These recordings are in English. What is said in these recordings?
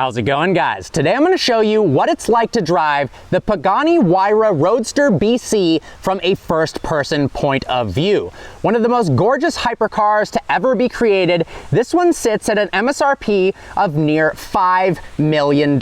How's it going, guys? Today I'm going to show you what it's like to drive the Pagani Huayra Roadster BC from a first-person point of view. One of the most gorgeous hypercars to ever be created, this one sits at an MSRP of near $5 million.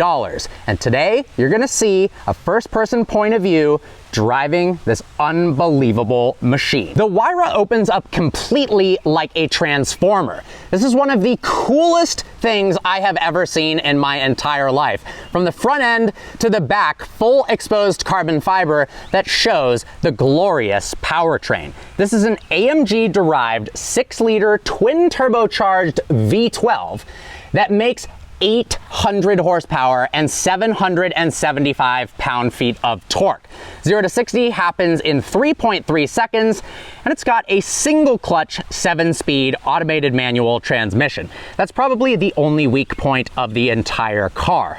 And today you're going to see a first-person point of view driving this unbelievable machine. The Huayra opens up completely like a transformer. This is one of the coolest things I have ever seen in my entire life. From the front end to the back, full exposed carbon fiber that shows the glorious powertrain. This is an AMG-derived 6-liter twin turbocharged V12 that makes 800 horsepower and 775 pound-feet of torque. 0 to 60 happens in 3.3 seconds, and it's got a single clutch 7-speed automated manual transmission. That's probably the only weak point of the entire car.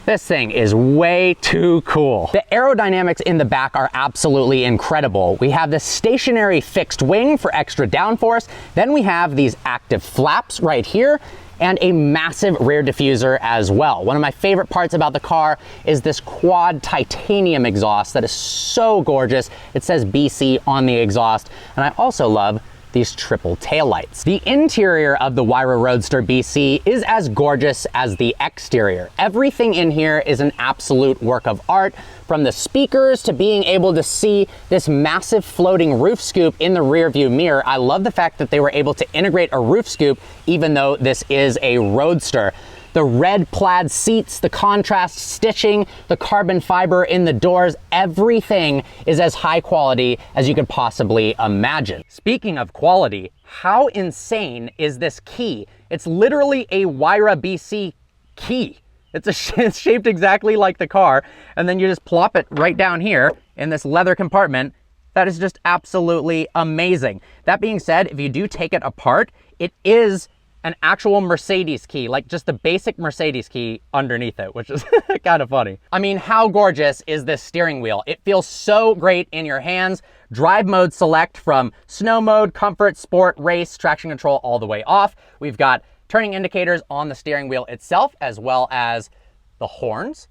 This thing is way too cool. The aerodynamics in the back are absolutely incredible. We have this stationary fixed wing for extra downforce. Then we have these active flaps right here, and a massive rear diffuser as well. One of my favorite parts about the car is this quad titanium exhaust that is so gorgeous. It says BC on the exhaust, and I also love these triple taillights. The interior of the Huayra Roadster BC is as gorgeous as the exterior. Everything in here is an absolute work of art, from the speakers to being able to see this massive floating roof scoop in the rear view mirror. I love the fact that they were able to integrate a roof scoop even though this is a Roadster. The red plaid seats, the contrast stitching, the carbon fiber in the doors, everything is as high quality as you could possibly imagine. Speaking of quality, how insane is this key? It's literally a Huayra BC key. It's shaped exactly like the car, and then you just plop it right down here in this leather compartment. That is just absolutely amazing. That being said, if you do take it apart, it is an actual Mercedes key, like just the basic Mercedes key underneath it, which is kind of funny. I mean, how gorgeous is this steering wheel? It feels so great in your hands. Drive mode select from snow mode, comfort, sport, race, traction control, all the way off. We've got turning indicators on the steering wheel itself, as well as the horns.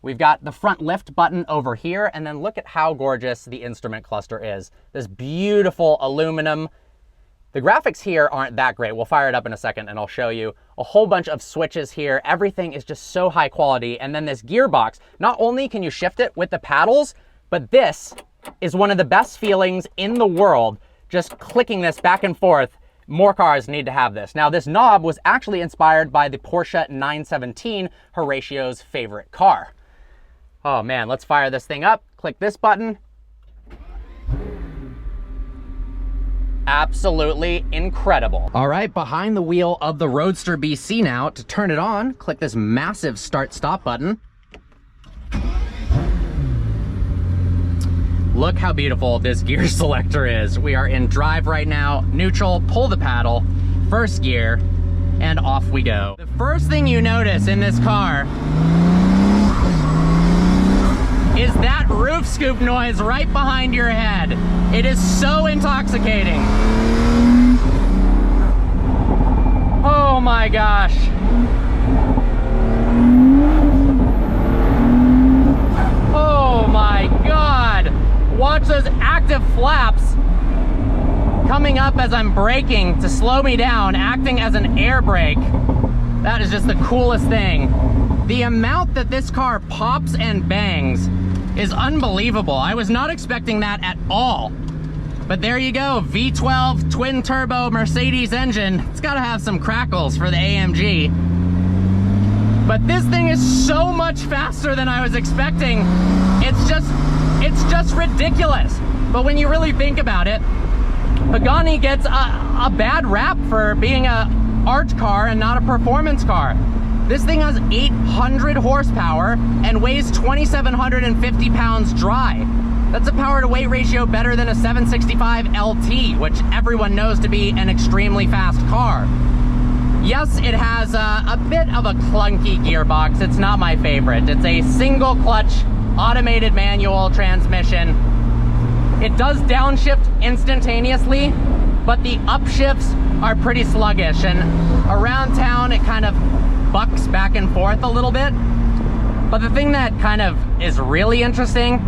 We've got the front lift button over here, and then look at how gorgeous the instrument cluster is. This beautiful aluminum. The graphics here aren't that great. We'll fire it up in a second and I'll show you a whole bunch of switches here. Everything is just so high quality. And then this gearbox, not only can you shift it with the paddles, but this is one of the best feelings in the world, just clicking this back and forth. More cars need to have this. Now, this knob was actually inspired by the Porsche 917, Horatio's favorite car. Oh man, let's fire this thing up. Click this button. Absolutely incredible. All right, behind the wheel of the Roadster BC now. To turn it on, click this massive start-stop button. Look how beautiful this gear selector is. We are in drive right now, neutral, pull the paddle, first gear, and off we go. The first thing you notice in this car is that roof scoop noise right behind your head. It is so intoxicating. Oh my gosh. Oh my God. Watch those active flaps coming up as I'm braking to slow me down, acting as an air brake. That is just the coolest thing. The amount that this car pops and bangs is unbelievable. I was not expecting that at all. But there you go, V12 twin turbo Mercedes engine. It's gotta have some crackles for the AMG. But this thing is so much faster than I was expecting. It's just ridiculous. But when you really think about it, Pagani gets a bad rap for being a art car and not a performance car. This thing has 800 horsepower and weighs 2,750 pounds dry. That's a power to weight ratio better than a 765 LT, which everyone knows to be an extremely fast car. Yes, it has a bit of a clunky gearbox. It's not my favorite. It's a single clutch automated manual transmission. It does downshift instantaneously, but the upshifts are pretty sluggish, and around town it kind of bucks back and forth a little bit. But the thing that kind of is really interesting,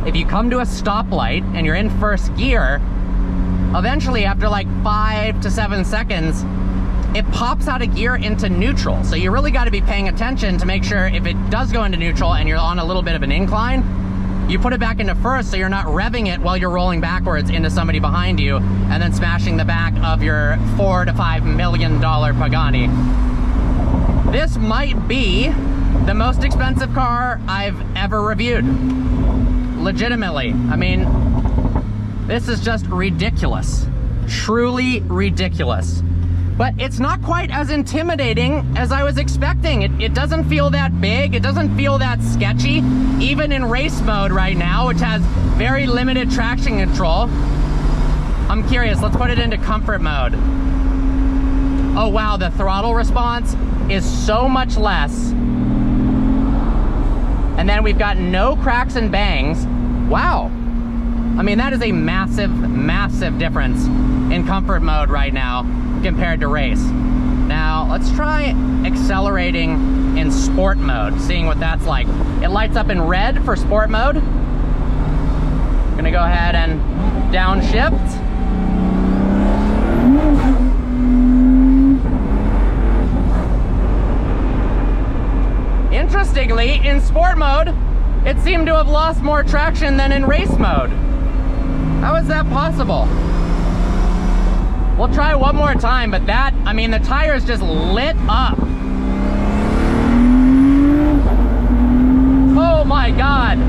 if you come to a stoplight and you're in first gear, eventually after like 5 to 7 seconds, it pops out of gear into neutral. So you really got to be paying attention to make sure if it does go into neutral and you're on a little bit of an incline, you put it back into first so you're not revving it while you're rolling backwards into somebody behind you and then smashing the back of your $4 to $5 million Pagani. This might be the most expensive car I've ever reviewed. Legitimately. I mean, this is just ridiculous. Truly ridiculous. But it's not quite as intimidating as I was expecting. It doesn't feel that big. It doesn't feel that sketchy. Even in race mode right now, which has very limited traction control. I'm curious, let's put it into comfort mode. Oh wow, the throttle response is so much less. And then we've got no cracks and bangs. Wow. I mean, that is a massive, massive difference in comfort mode right now compared to race. Now, let's try accelerating in sport mode, seeing what that's like. It lights up in red for sport mode. I'm gonna go ahead and downshift. Interestingly, in sport mode, it seemed to have lost more traction than in race mode. How is that possible? We'll try one more time, but that, I mean, the tires just lit up. Oh my God.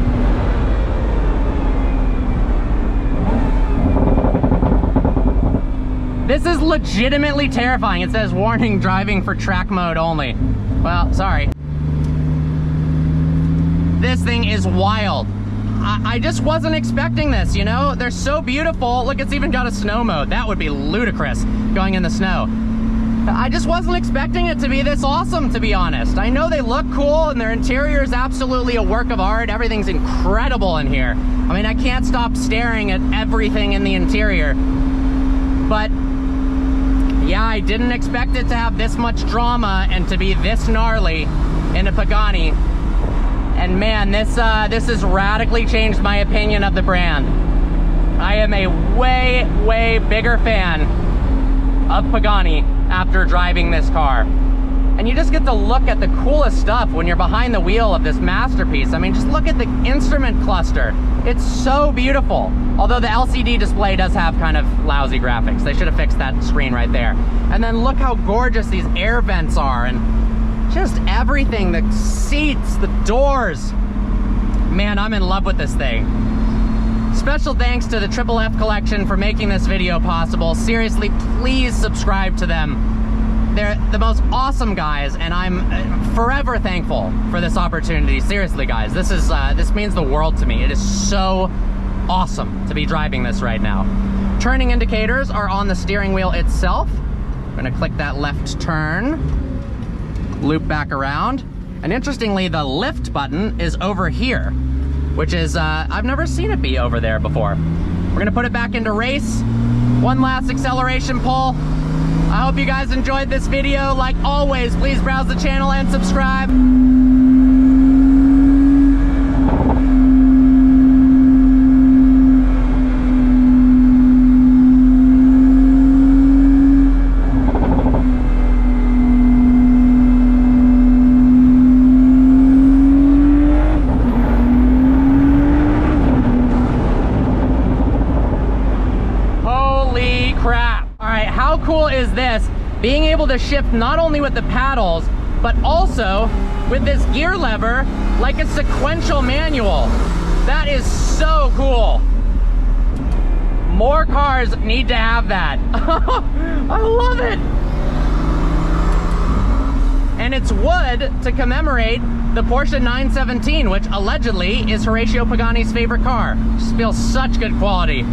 This is legitimately terrifying. It says, warning, driving for track mode only. Well, sorry. This thing is wild. I just wasn't expecting this, you know? They're so beautiful. Look, it's even got a snow mode. That would be ludicrous, going in the snow. I just wasn't expecting it to be this awesome, to be honest. I know they look cool, and their interior is absolutely a work of art. Everything's incredible in here. I mean, I can't stop staring at everything in the interior. But, yeah, I didn't expect it to have this much drama and to be this gnarly in a Pagani. And man, this has radically changed my opinion of the brand. I am a way, way bigger fan of Pagani after driving this car. And you just get to look at the coolest stuff when you're behind the wheel of this masterpiece. I mean, just look at the instrument cluster. It's so beautiful. Although the LCD display does have kind of lousy graphics. They should have fixed that screen right there. And then look how gorgeous these air vents are, and just everything, the seats, the doors. Man, I'm in love with this thing. Special thanks to the Triple F Collection for making this video possible. Seriously, please subscribe to them. They're the most awesome guys, and I'm forever thankful for this opportunity. Seriously, guys, this means the world to me. It is so awesome to be driving this right now. Turning indicators are on the steering wheel itself. I'm gonna click that left turn. Loop back around, and interestingly, the lift button is over here, which is, I've never seen it be over there before. We're gonna put it back into race. One last acceleration pull. I hope you guys enjoyed this video. Like always, please browse the channel and subscribe. How cool is this? Being able to shift not only with the paddles, but also with this gear lever like a sequential manual. That is so cool. More cars need to have that. I love it. And it's wood to commemorate the Porsche 917, which allegedly is Horacio Pagani's favorite car. Just feels such good quality.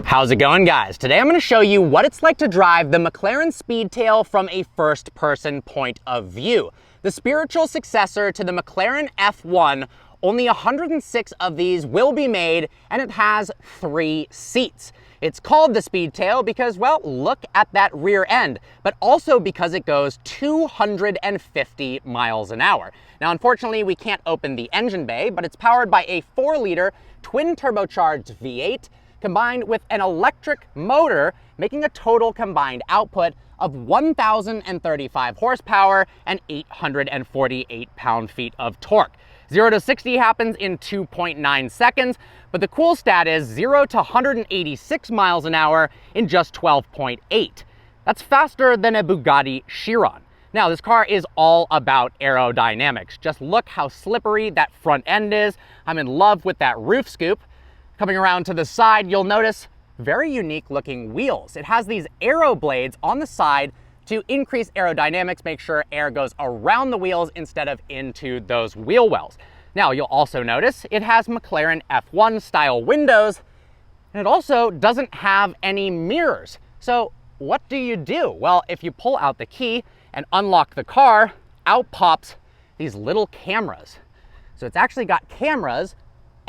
How's it going, guys? Today I'm going to show you what it's like to drive the McLaren Speedtail from a first-person point of view. The spiritual successor to the McLaren F1. Only 106 of these will be made, and it has 3 seats. It's called the Speedtail because, well, look at that rear end, but also because it goes 250 miles an hour. Now, unfortunately, we can't open the engine bay, but it's powered by a 4-liter twin turbocharged V8 combined with an electric motor, making a total combined output of 1,035 horsepower and 848 pound-feet of torque. 0 to 60 happens in 2.9 seconds, but the cool stat is 0 to 186 miles an hour in just 12.8. That's faster than a Bugatti Chiron. Now, this car is all about aerodynamics. Just look how slippery that front end is. I'm in love with that roof scoop. Coming around to the side, you'll notice very unique looking wheels. It has these aero blades on the side to increase aerodynamics, make sure air goes around the wheels instead of into those wheel wells. Now, you'll also notice it has McLaren F1 style windows, and it also doesn't have any mirrors. So what do you do? Well, if you pull out the key and unlock the car, out pops these little cameras. So it's actually got cameras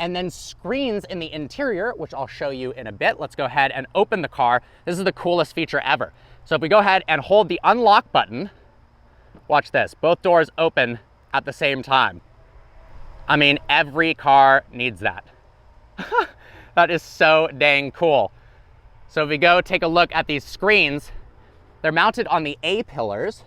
and then screens in the interior, which I'll show you in a bit. Let's go ahead and open the car. This is the coolest feature ever. So if we go ahead and hold the unlock button, watch this, both doors open at the same time. I mean, every car needs that. That is so dang cool. So if we go take a look at these screens, they're mounted on the A-pillars.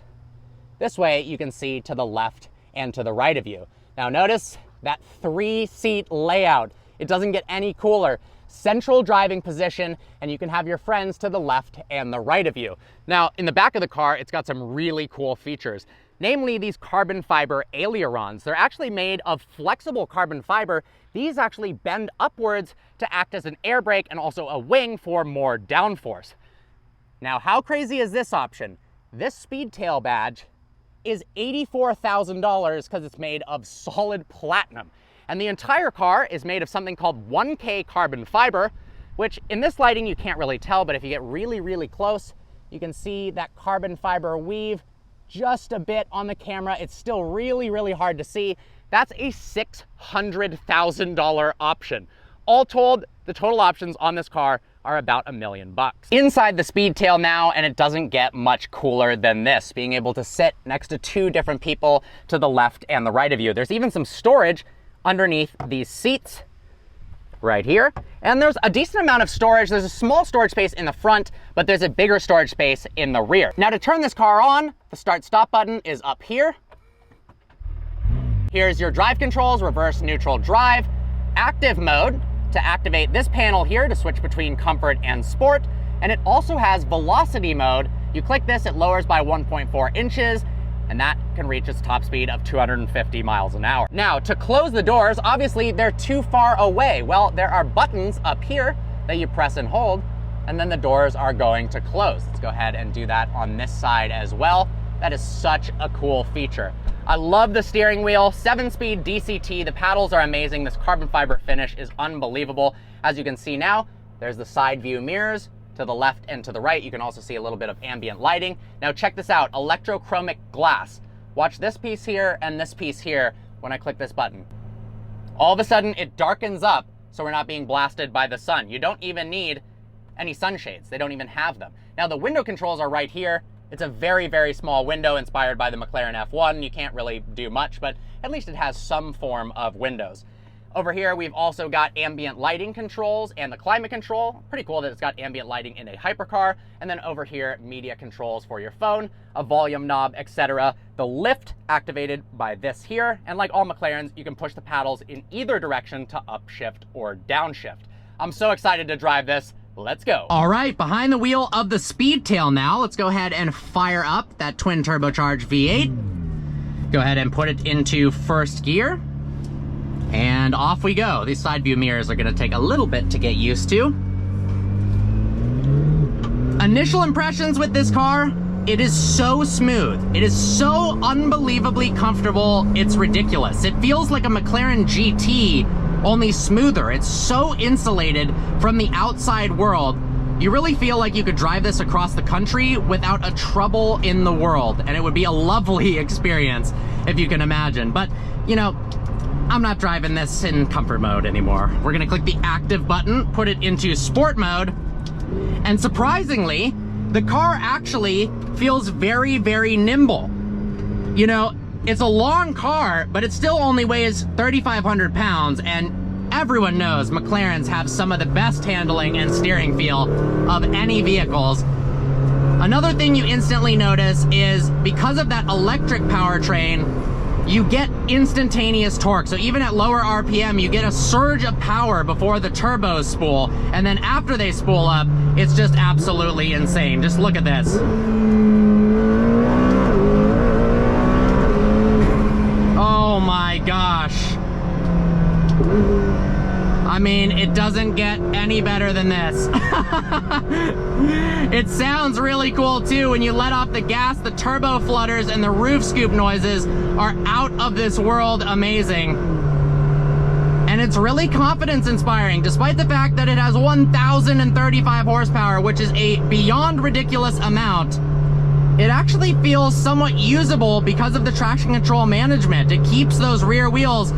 This way you can see to the left and to the right of you. Now notice that 3-seat layout. It doesn't get any cooler. Central driving position, and you can have your friends to the left and the right of you. Now, in the back of the car, it's got some really cool features, namely these carbon fiber ailerons. They're actually made of flexible carbon fiber. These actually bend upwards to act as an air brake and also a wing for more downforce. Now, how crazy is this option? This Speedtail badge is $84,000 because it's made of solid platinum. And the entire car is made of something called 1K carbon fiber, which in this lighting you can't really tell, but if you get really, really close, you can see that carbon fiber weave just a bit on the camera. It's still really, really hard to see. That's a $600,000 option. All told, the total options on this car are about $1 million. Inside the Speedtail now, and it doesn't get much cooler than this, being able to sit next to 2 different people to the left and the right of you. There's even some storage underneath these seats right here. And there's a decent amount of storage. There's a small storage space in the front, but there's a bigger storage space in the rear. Now to turn this car on, the start stop button is up here. Here's your drive controls, reverse, neutral, drive, active mode to activate this panel here to switch between comfort and sport. And it also has velocity mode. You click this, it lowers by 1.4 inches, and that can reach its top speed of 250 miles an hour. Now, to close the doors, obviously they're too far away. Well, there are buttons up here that you press and hold, and then the doors are going to close. Let's go ahead and do that on this side as well. That is such a cool feature. I love the steering wheel, 7-speed DCT. The paddles are amazing. This carbon fiber finish is unbelievable. As you can see now, there's the side view mirrors. To the left and to the right, you can also see a little bit of ambient lighting. Now check this out, electrochromic glass. Watch this piece here and this piece here when I click this button. All of a sudden it darkens up so we're not being blasted by the sun. You don't even need any sunshades. They don't even have them. Now the window controls are right here. It's a very, very small window inspired by the McLaren F1. You can't really do much, but at least it has some form of windows. Over here, we've also got ambient lighting controls and the climate control. Pretty cool that it's got ambient lighting in a hypercar. And then over here, media controls for your phone, a volume knob, etc. The lift activated by this here. And like all McLarens, you can push the paddles in either direction to upshift or downshift. I'm so excited to drive this. Let's go. All right, behind the wheel of the Speedtail now. Let's go ahead and fire up that twin turbocharged V8. Go ahead and put it into first gear. And off we go. These side view mirrors are gonna take a little bit to get used to. Initial impressions with this car, it is so smooth. It is so unbelievably comfortable, it's ridiculous. It feels like a McLaren GT, only smoother. It's so insulated from the outside world. You really feel like you could drive this across the country without a trouble in the world, and it would be a lovely experience if you can imagine. But, you know, I'm not driving this in comfort mode anymore. We're gonna click the active button, put it into sport mode, And surprisingly, the car actually feels very, very nimble. You know, it's a long car, but it still only weighs 3,500 pounds, and everyone knows McLarens have some of the best handling and steering feel of any vehicles. Another thing you instantly notice is because of that electric powertrain, you get instantaneous torque. So even at lower RPM, you get a surge of power before the turbos spool. And then after they spool up, it's just absolutely insane. Just look at this. Oh my gosh. I mean, it doesn't get any better than this. It sounds really cool too. When you let off the gas, the turbo flutters and the roof scoop noises are out of this world amazing. And it's really confidence inspiring, despite the fact that it has 1,035 horsepower, which is a beyond ridiculous amount. It actually feels somewhat usable because of the traction control management. It keeps those rear wheels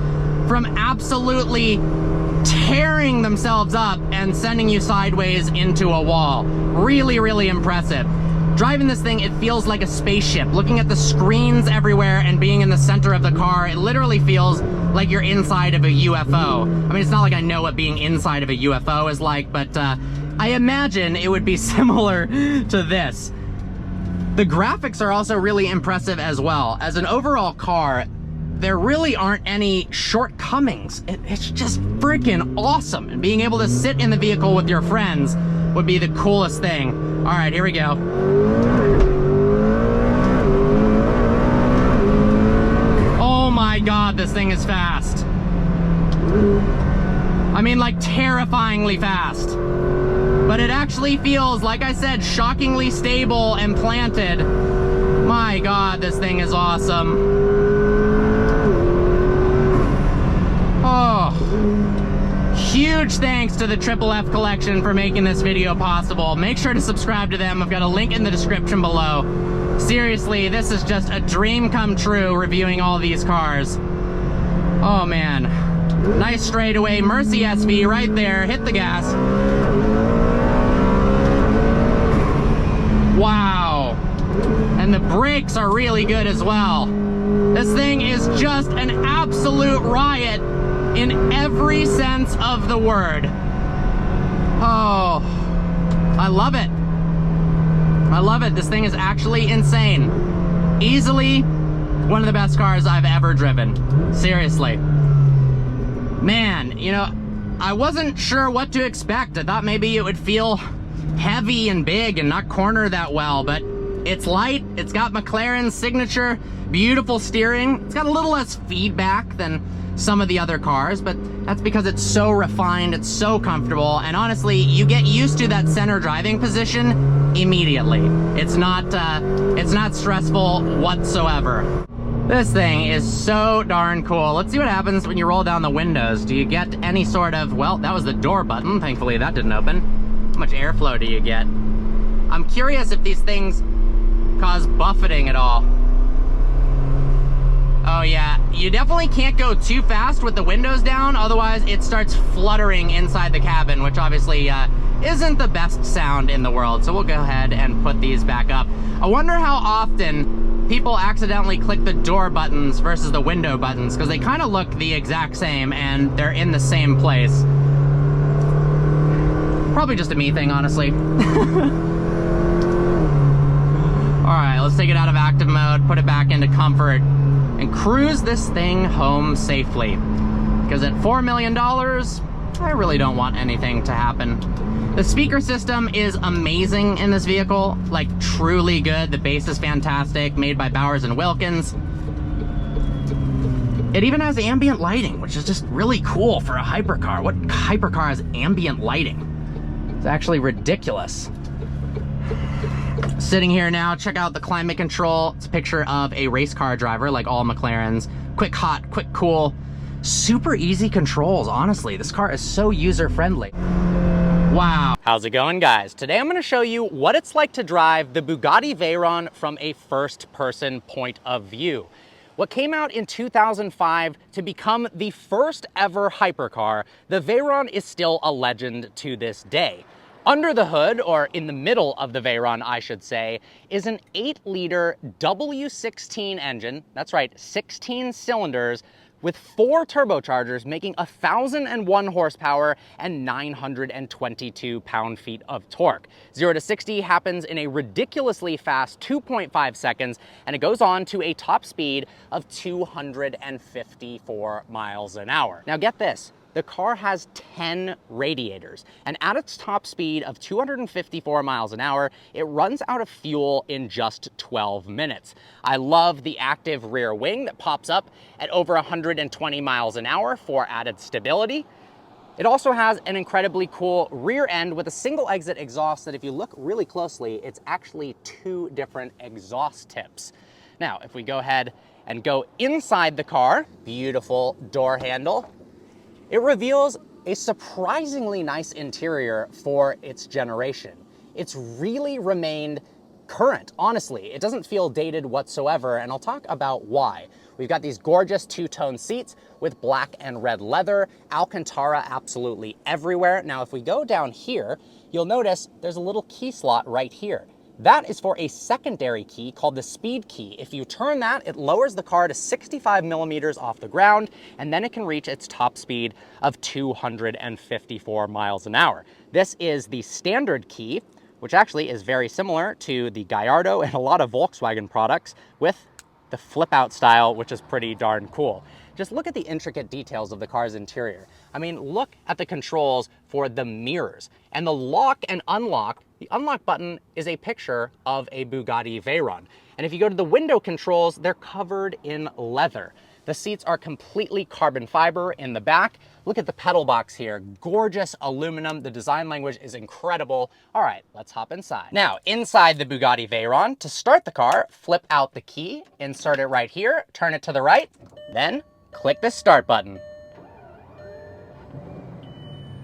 from absolutely tearing themselves up and sending you sideways into a wall. Really, really impressive. Driving this thing, it feels like a spaceship. Looking at the screens everywhere and being in the center of the car, it literally feels like you're inside of a UFO. I mean, it's not like I know what being inside of a UFO is like, but I imagine it would be similar to this. The graphics are also really impressive as well. As an overall car, there really aren't any shortcomings. It's just freaking awesome. And being able to sit in the vehicle with your friends would be the coolest thing. All right, here we go. Oh my God, this thing is fast. I mean, like terrifyingly fast. But it actually feels, like I said, shockingly stable and planted. My God, this thing is awesome. Oh, huge thanks to the Triple F Collection for making this video possible. Make sure to subscribe to them. I've got a link in the description below. Seriously, this is just a dream come true reviewing all these cars. Oh man, nice straightaway, Mercy SV right there, hit the gas. Wow, and the brakes are really good as well. This thing is just an absolute riot in every sense of the word. Oh, I love it. I love it. This thing is actually insane. Easily one of the best cars I've ever driven. Seriously. Man, you know, I wasn't sure what to expect. I thought maybe it would feel heavy and big and not corner that well, but it's light. It's got McLaren's signature, beautiful steering. It's got a little less feedback than some of the other cars, but that's because it's so refined, it's so comfortable, and honestly, you get used to that center driving position immediately. It's not stressful whatsoever. This thing is so darn cool. Let's see what happens when you roll down the windows. Do you get any sort of, well, that was the door button. Thankfully, that didn't open. How much airflow do you get? I'm curious if these things cause buffeting at all. Oh yeah, you definitely can't go too fast with the windows down, otherwise it starts fluttering inside the cabin, which obviously isn't the best sound in the world. So we'll go ahead and put these back up. I wonder how often people accidentally click the door buttons versus the window buttons, because they kind of look the exact same and they're in the same place. Probably just a me thing, honestly. All right, let's take it out of active mode, put it back into comfort, and cruise this thing home safely. Because at $4 million, I really don't want anything to happen. The speaker system is amazing in this vehicle, like truly good. The bass is fantastic, made by Bowers & Wilkins. It even has ambient lighting, which is just really cool for a hypercar. What hypercar has ambient lighting? It's actually ridiculous. Sitting here now, check out the climate control. It's a picture of a race car driver, like all McLarens. Quick hot, quick cool. Super easy controls, honestly. This car is so user-friendly. Wow. How's it going, guys? Today I'm going to show you what it's like to drive the Bugatti Chiron from a first-person point of view. What came out in 2005 to become the first ever hypercar, the Chiron is still a legend to this day. Under the hood, or in the middle of the Veyron, I should say, is an 8-liter W16 engine. That's right, 16 cylinders with 4 turbochargers, making 1,001 horsepower and 922 pound-feet of torque. 0 to 60 happens in a ridiculously fast 2.5 seconds, and it goes on to a top speed of 254 miles an hour. Now get this. The car has 10 radiators, and at its top speed of 254 miles an hour, it runs out of fuel in just 12 minutes. I love the active rear wing that pops up at over 120 miles an hour for added stability. It also has an incredibly cool rear end with a single exit exhaust that, if you look really closely, it's actually 2 different exhaust tips. Now, if we go ahead and go inside the car, beautiful door handle. It reveals a surprisingly nice interior for its generation. It's really remained current, honestly. It doesn't feel dated whatsoever, and I'll talk about why. We've got these gorgeous 2-tone seats with black and red leather, Alcantara absolutely everywhere. Now, if we go down here, you'll notice there's a little key slot right here. That is for a secondary key called the speed key. If you turn that, it lowers the car to 65 millimeters off the ground, and then it can reach its top speed of 254 miles an hour. This is the standard key, which actually is very similar to the Gallardo and a lot of Volkswagen products, with the flip-out style, which is pretty darn cool. Just look at the intricate details of the car's interior. I mean, look at the controls for the mirrors and the lock and unlock. The unlock button is a picture of a Bugatti Veyron. And if you go to the window controls, they're covered in leather. The seats are completely carbon fiber in the back. Look at the pedal box here, gorgeous aluminum. The design language is incredible. All right, let's hop inside. Now, inside the Bugatti Veyron, to start the car, flip out the key, insert it right here, turn it to the right, then click the start button.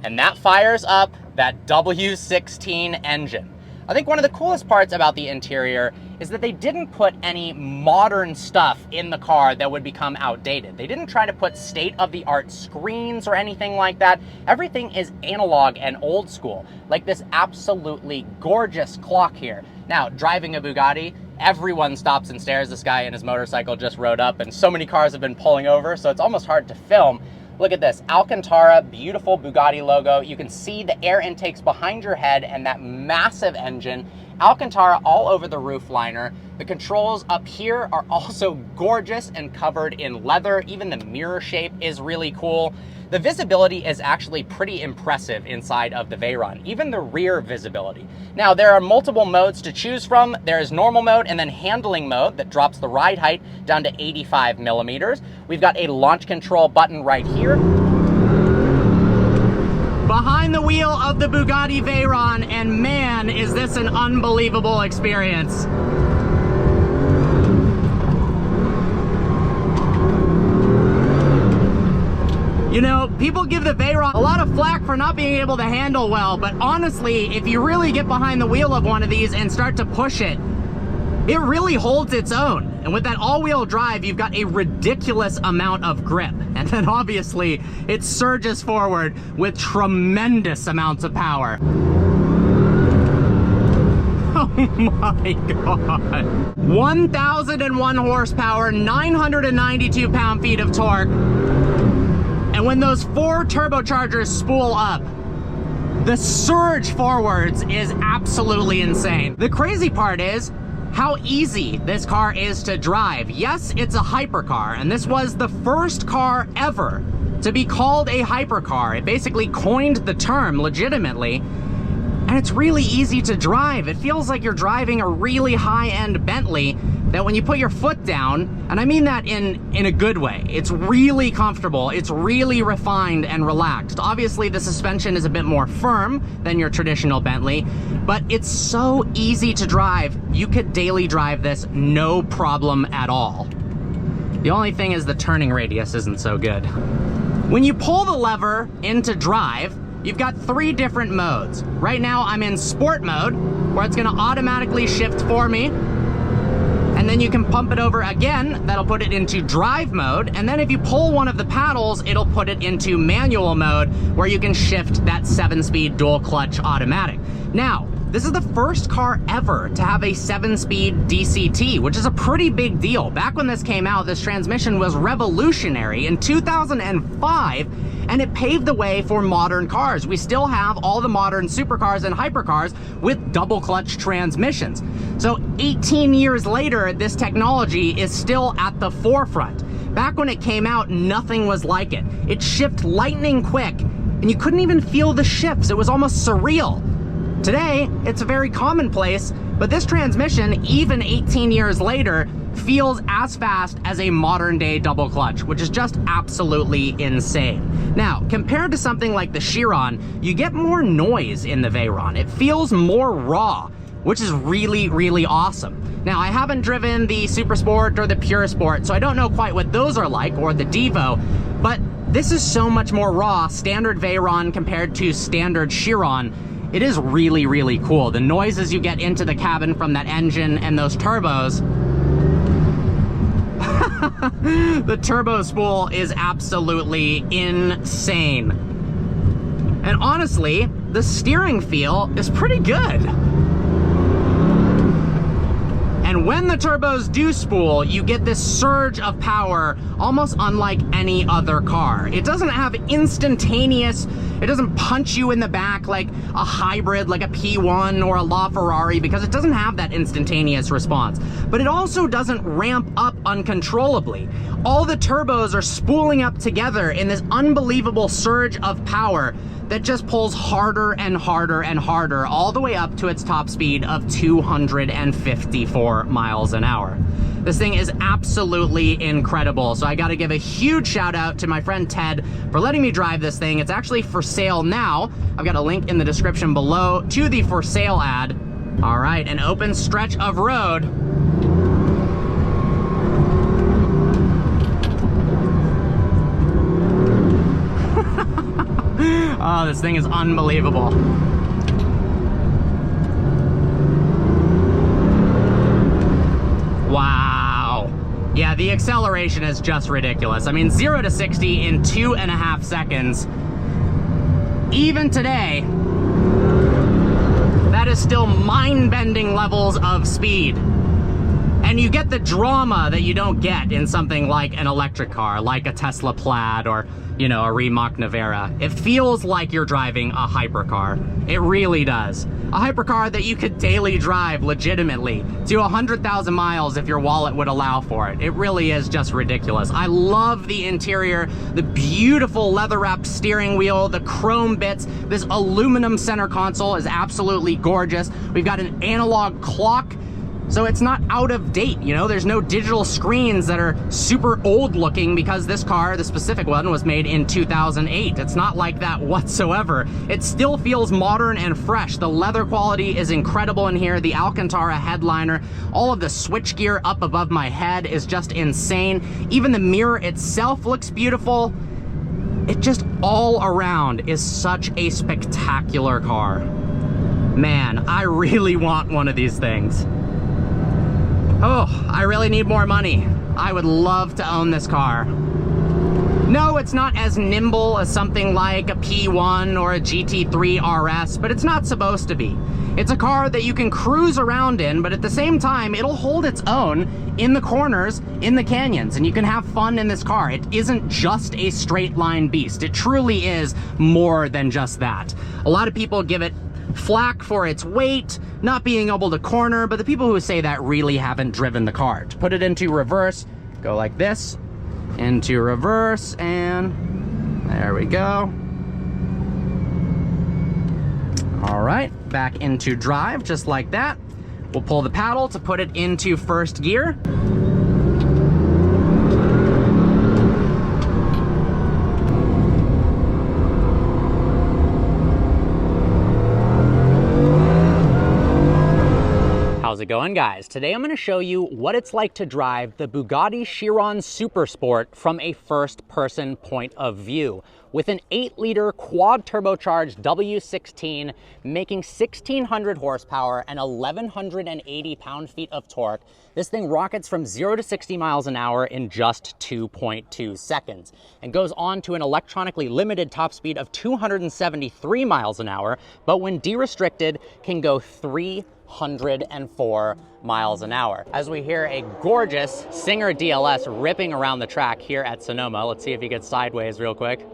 And that fires up that W16 engine. I think one of the coolest parts about the interior is that they didn't put any modern stuff in the car that would become outdated. They didn't try to put state-of-the-art screens or anything like that. Everything is analog and old school, like this absolutely gorgeous clock here. Now, driving a Bugatti, everyone stops and stares. This guy and his motorcycle just rode up, and so many cars have been pulling over, so it's almost hard to film. Look at this, Alcantara, beautiful Bugatti logo. You can see the air intakes behind your head and that massive engine. Alcantara all over the roof liner. The controls up here are also gorgeous and covered in leather. Even the mirror shape is really cool. The visibility is actually pretty impressive inside of the Veyron, even the rear visibility. Now, there are multiple modes to choose from. There is normal mode and then handling mode that drops the ride height down to 85 millimeters. We've got a launch control button right here. Behind the wheel of the Bugatti Veyron, and man, is this an unbelievable experience. You know, people give the Veyron a lot of flack for not being able to handle well, but honestly, if you really get behind the wheel of one of these and start to push it, it really holds its own. And with that all-wheel drive, you've got a ridiculous amount of grip. And then obviously, it surges forward with tremendous amounts of power. Oh my God. 1,001 horsepower, 992 pound-feet of torque. And when those 4 turbochargers spool up, the surge forwards is absolutely insane. The crazy part is how easy this car is to drive. Yes, it's a hypercar, and this was the first car ever to be called a hypercar. It basically coined the term legitimately, and it's really easy to drive. It feels like you're driving a really high-end Bentley that when you put your foot down, and I mean that in a good way, it's really comfortable, it's really refined and relaxed. Obviously, the suspension is a bit more firm than your traditional Bentley, but it's so easy to drive. You could daily drive this no problem at all. The only thing is the turning radius isn't so good. When you pull the lever into drive, you've got 3 different modes. Right now, I'm in sport mode, where it's gonna automatically shift for me. And then you can pump it over again. That'll put it into drive mode. And then if you pull one of the paddles, it'll put it into manual mode where you can shift that 7-speed dual clutch automatic. Now, this is the first car ever to have a 7-speed DCT, which is a pretty big deal. Back when this came out, this transmission was revolutionary in 2005, and it paved the way for modern cars. We still have all the modern supercars and hypercars with double clutch transmissions. So 18 years later, this technology is still at the forefront. Back when it came out, nothing was like it. It shifted lightning quick, and you couldn't even feel the shifts. It was almost surreal. Today, it's very commonplace, but this transmission, even 18 years later, feels as fast as a modern day double clutch, which is just absolutely insane. Now, compared to something like the Chiron, you get more noise in the Veyron. It feels more raw, which is really, really awesome. Now, I haven't driven the Super Sport or the Pure Sport, so I don't know quite what those are like, or the Devo, but this is so much more raw, standard Veyron compared to standard Chiron. It is really, really cool. The noises you get into the cabin from that engine and those turbos. The turbo spool is absolutely insane. And honestly, the steering feel is pretty good. And when the turbos do spool, you get this surge of power almost unlike any other car. It doesn't have instantaneous, it doesn't punch you in the back like a hybrid, like a P1 or a LaFerrari, because it doesn't have that instantaneous response. But it also doesn't ramp up uncontrollably. All the turbos are spooling up together in this unbelievable surge of power that just pulls harder and harder and harder, all the way up to its top speed of 254 miles an hour. This thing is absolutely incredible. So I gotta give a huge shout out to my friend Ted for letting me drive this thing. It's actually for sale now. I've got a link in the description below to the for sale ad. All right, an open stretch of road. Oh, this thing is unbelievable. Wow. Yeah, the acceleration is just ridiculous. I mean, 0 to 60 in 2.5 seconds. Even today, that is still mind-bending levels of speed. And you get the drama that you don't get in something like an electric car, like a Tesla Plaid or, you know, a Rimac Nevera. It feels like you're driving a hypercar. It really does. A hypercar that you could daily drive legitimately to 100,000 miles if your wallet would allow for it. It really is just ridiculous. I love the interior, the beautiful leather-wrapped steering wheel, the chrome bits. This aluminum center console is absolutely gorgeous. We've got an analog clock, so it's not out of date, you know? There's no digital screens that are super old looking because this car, the specific one, was made in 2008. It's not like that whatsoever. It still feels modern and fresh. The leather quality is incredible in here. The Alcantara headliner, all of the switchgear up above my head is just insane. Even the mirror itself looks beautiful. It just all around is such a spectacular car. Man, I really want one of these things. Oh, I really need more money. I would love to own this car. No, it's not as nimble as something like a P1 or a GT3 RS, but it's not supposed to be. It's a car that you can cruise around in, but at the same time, it'll hold its own in the corners, in the canyons, and you can have fun in this car. It isn't just a straight line beast. It truly is more than just that. A lot of people give it flack for its weight, not being able to corner, but the people who say that really haven't driven the car. To put it into reverse, go like this, into reverse, and there we go. All right, back into drive, just like that. We'll pull the paddle to put it into first gear. it going, guys? Today I'm going to show you what it's like to drive the Bugatti Chiron Supersport from a first-person point of view. With an 8-liter quad-turbocharged W16 making 1,600 horsepower and 1,180 pound-feet of torque, this thing rockets from 0 to 60 miles an hour in just 2.2 seconds and goes on to an electronically limited top speed of 273 miles an hour, but when de-restricted can go 304 miles an hour. As we hear a gorgeous Singer DLS ripping around the track here at Sonoma. Let's see if he gets sideways real quick.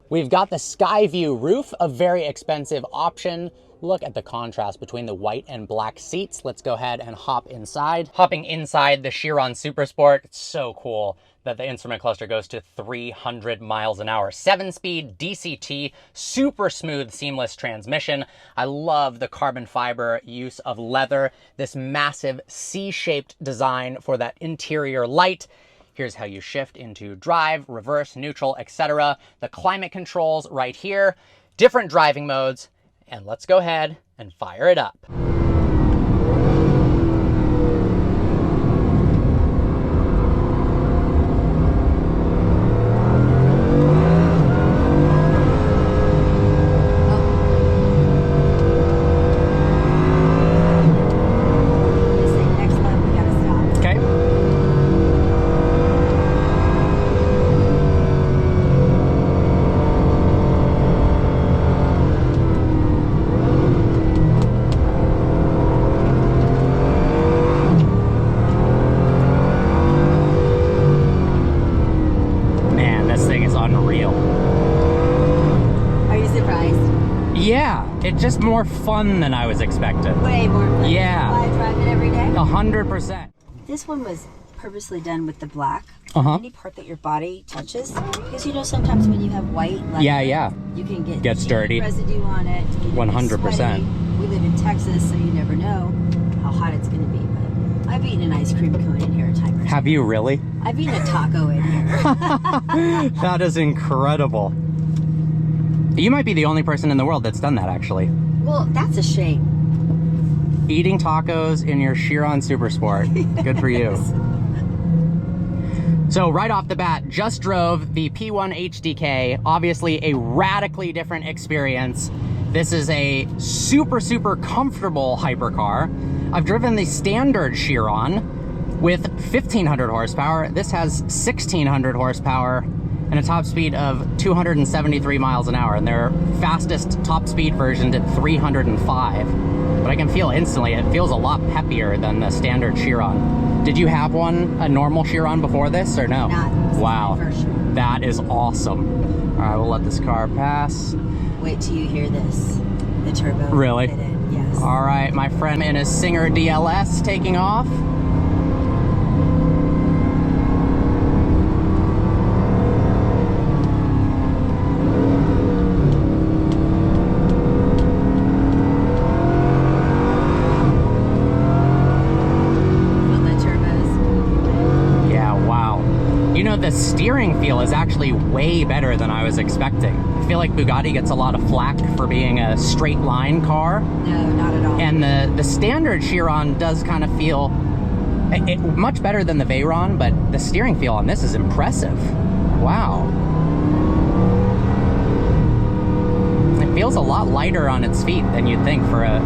We've got the Skyview roof, a very expensive option. Look at the contrast between the white and black seats. Let's go ahead and hop inside. Hopping inside the Chiron Supersport, it's so cool that the instrument cluster goes to 300 miles an hour. 7-speed DCT, super smooth, seamless transmission. I love the carbon fiber use of leather, this massive C-shaped design for that interior light. Here's how you shift into drive, reverse, neutral, etc. The climate controls right here, different driving modes, and let's go ahead and fire it up. Yeah, it's just more fun than I was expecting. Way more fun. Yeah. I drive it every day. 100%. This one was purposely done with the black. Uh-huh. Any part that your body touches, because you know sometimes when you have white leather, you can get gets dirty residue on it. 100%. We live in Texas, so you never know how hot it's going to be. But I've eaten an ice cream cone in here a time or two. Have you really? I've eaten a taco in here. That is incredible. You might be the only person in the world that's done that, actually. Well, that's a shame. Eating tacos in your Chiron Supersport. Good for you. So right off the bat, just drove the P1 HDK. Obviously a radically different experience. This is a super, super comfortable hypercar. I've driven the standard Chiron with 1,500 horsepower. This has 1,600 horsepower and a top speed of 273 miles an hour, and their fastest top speed version did 305. But I can feel instantly, it feels a lot peppier than the standard Chiron. Did you have a normal Chiron before this, or no? Not. Wow, Sure. that is awesome. All right, we'll let this car pass. Wait till you hear this. The turbo. Really? Hit it. Yes. All right, my friend in his Singer DLS taking off. The steering feel is actually way better than I was expecting. I feel like Bugatti gets a lot of flack for being a straight line car. No, not at all. And the standard Chiron does kind of feel much better than the Veyron, but the steering feel on this is impressive. Wow. It feels a lot lighter on its feet than you'd think for a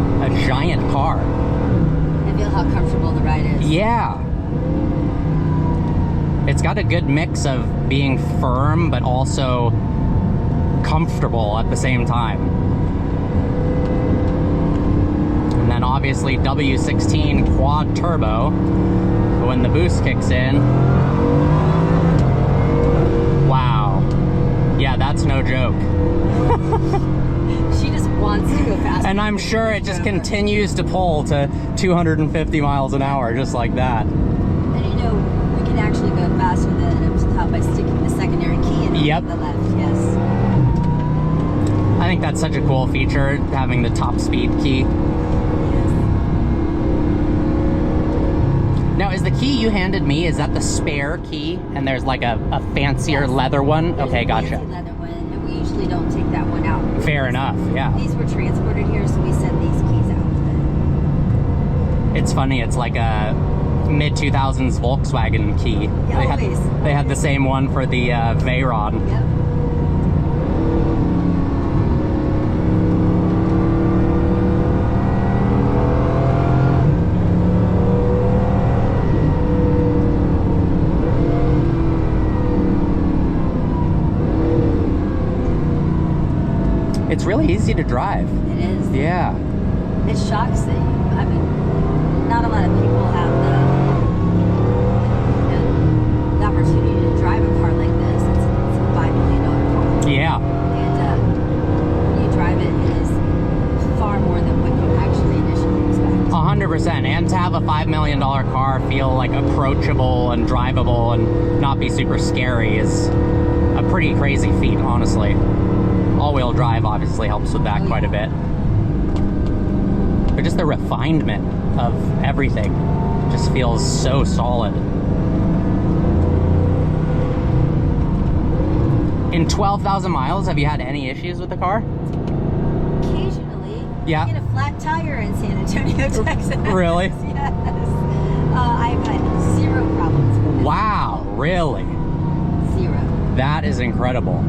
giant car. I feel how comfortable the ride is. Yeah. It's got a good mix of being firm, but also comfortable at the same time. And then obviously W16 quad turbo. But when the boost kicks in, wow. Yeah, that's no joke. She just wants to go fast. And I'm sure it just continues to pull to 250 miles an hour, just like that. And you know, we can actually go faster than up to the top by sticking the secondary key in the left, yes. I think that's such a cool feature, having the top speed key. Yes. Now, is the key you handed me, is that the spare key? And there's like a fancier leather one? There's okay, a gotcha. fancy leather one, and we usually don't take that one out. Fair enough, yeah. These were transported here, so we send these keys out. It's funny, it's like a mid-2000s Volkswagen key. Yeah, They had the same one for the Veyron. Yep. It's really easy to drive. It is. Yeah. It shocks that I mean, not a lot of people have the opportunity to drive a car like this. It's a $5 million car. Yeah. And when you drive it, it is far more than what you actually initially expect. 100%. And to have a $5 million car feel like approachable and drivable and not be super scary is a pretty crazy feat, honestly. All-wheel drive obviously helps with that quite a bit. But just the refinement of everything just feels so solid. In 12,000 miles, have you had any issues with the car? Occasionally, Yeah. I get a flat tire in San Antonio, Texas. Really? Yes. I've had zero problems with this. Wow, really? Zero. That is incredible.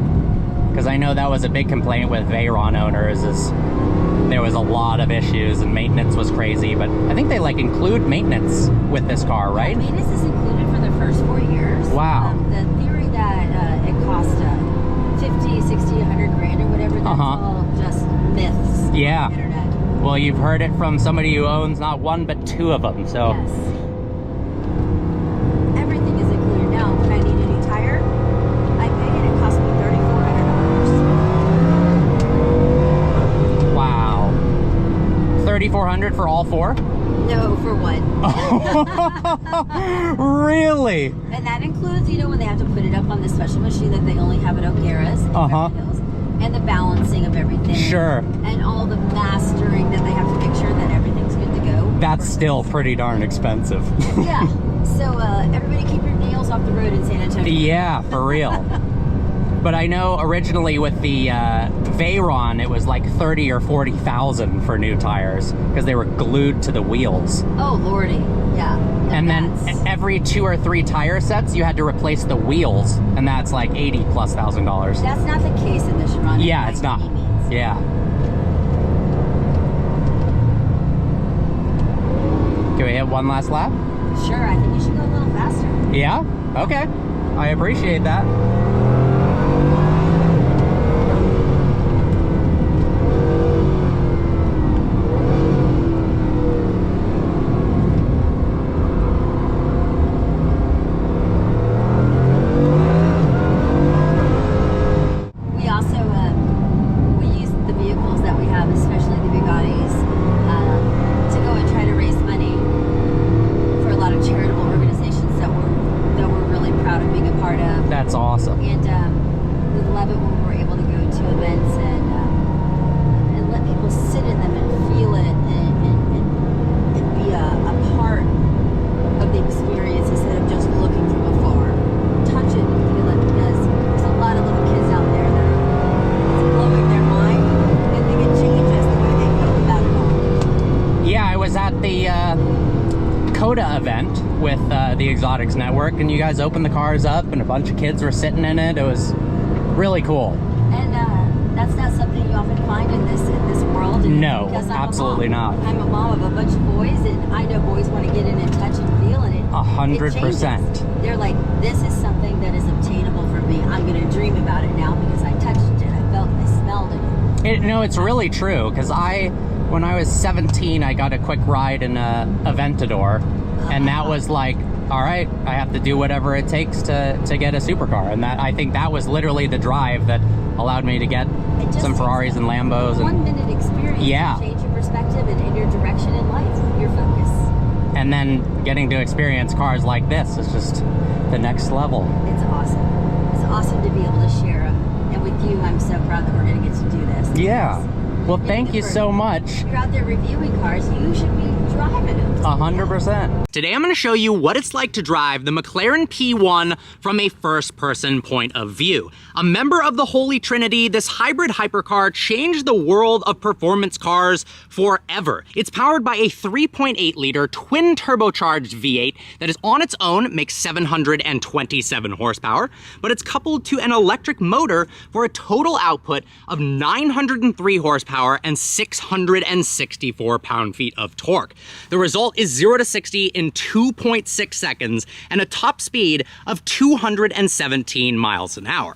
Because I know that was a big complaint with Veyron owners, is there was a lot of issues and maintenance was crazy, but I think they like include maintenance with this car, right? Maintenance is included for the first 4 years. Wow. The theory that it cost 50, 60, 100 grand or whatever, that's all just myths. Yeah. On the internet. Well, you've heard it from somebody who owns not one, but two of them, so. Yes. Everything is included. Now, when I need a new tire, I pay it. It costs me $3,400. Wow. $3,400 for all four? No, for one. Really? And that includes, you know, when they have to put it up on the special machine that they only have at O'Gara's in Beverly Hills, and the balancing of everything. Sure. And all the mastering that they have to make sure that everything's good to go. That's still pretty darn expensive. Yeah. So everybody keep your nails off the road in San Antonio. Yeah, for real. But I know originally with the Veyron, it was like 30 or 40,000 for new tires because they were glued to the wheels. Oh lordy, yeah. And then every 2 or 3 tire sets, you had to replace the wheels, and that's like $80,000+. That's not the case in the Chiron. Yeah, it's not. Yeah. Can we hit one last lap? Sure, I think you should go a little faster. Yeah? Okay. I appreciate that. That's awesome. And we love it when we're able to go to events and let people sit in them and feel it and be a part of the experience instead of just looking from afar. Touch it and feel it, because there's a lot of little kids out there that it's blowing their mind, and they think it changes the way they feel about it all. Yeah, I was at the Coda event with the Exotics Network, and you guys opened the cars up and a bunch of kids were sitting in it. It was really cool. And that's not something you often find in this world. And no, absolutely not. I'm a mom of a bunch of boys, and I know boys want to get in and touch and feel, and it 100%. They're like, this is something that is obtainable for me. I'm going to dream about it now because I touched it, I felt it, I smelled it. No, it's really true, because when I was 17, I got a quick ride in a Aventador, and that was like, all right, I have to do whatever it takes to get a supercar. And I think that was literally the drive that allowed me to get some Ferraris and Lambos. 1 minute experience to change your perspective and your direction in life, your focus. And then getting to experience cars like this is just the next level. It's awesome. It's awesome to be able to share them. And with you, I'm so proud that we're going to get to do this. Yeah. Well, thank you so much. If you're out there reviewing cars, you should be driving it. 100%. Today I'm going to show you what it's like to drive the McLaren P1 from a first-person point of view. A member of the Holy Trinity, this hybrid hypercar changed the world of performance cars forever. It's powered by a 3.8-liter twin-turbocharged V8 that is on its own makes 727 horsepower, but it's coupled to an electric motor for a total output of 903 horsepower and 664 pound-feet of torque. The result is 0 to 60 in 2.6 seconds and a top speed of 217 miles an hour.